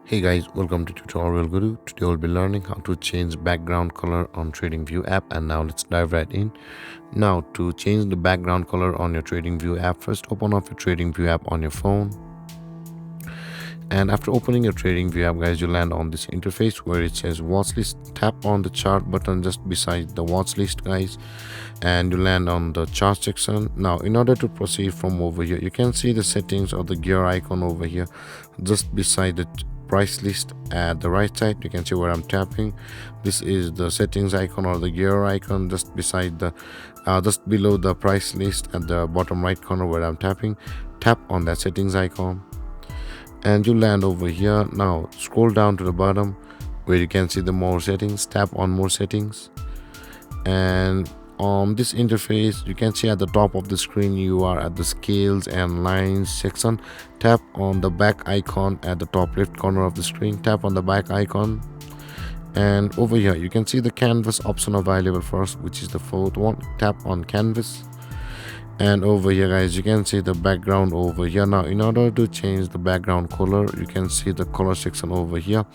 Hey guys, welcome to Tutorial Guru. Today we'll be learning how to change background color on TradingView app, and now let's dive right in. Now to change the background color on your TradingView app, first open up your TradingView app on your phone. And after opening your TradingView app, guys, you land on this interface where it says watch list. Tap on the chart button just beside the watch list, guys, and you land on the chart section. Now in order to proceed from over here, you can see the settings or the gear icon over here just beside the price list. At the right side, you can see where I'm tapping. This is the settings icon or the gear icon just beside the just below the price list at the bottom right corner where I'm tapping. Tap on that settings icon and you land over here. Now scroll down to the bottom where you can see the more settings. Tap on more settings, and on this interface you can see at the top of the screen you are at the scales and lines section. Tap on the back icon at the top left corner of the screen. Tap on the back icon, and over here you can see the canvas option available first, which is the fourth one. Tap on canvas, and over here, guys, you can see the background over here. Now in order to change the background color, you can see the color section over here.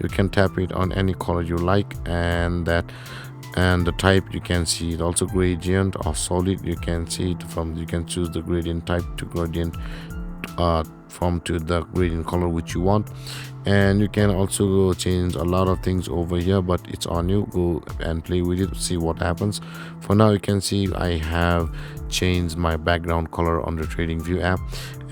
You can tap it on any color you like, and the type you can see it also gradient or solid. You can see it from, you can choose the gradient type to gradient from to the gradient color which you want. And you can also change a lot of things over here, but it's on you. Go and play with it, see what happens. For now, you can see I have changed my background color on the TradingView app.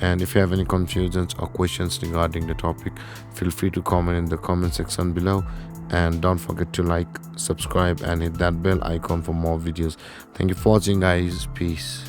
And if you have any confusions or questions regarding the topic, feel free to comment in the comment section below. And don't forget to like, subscribe, and hit that bell icon for more videos. Thank you for watching, guys. Peace.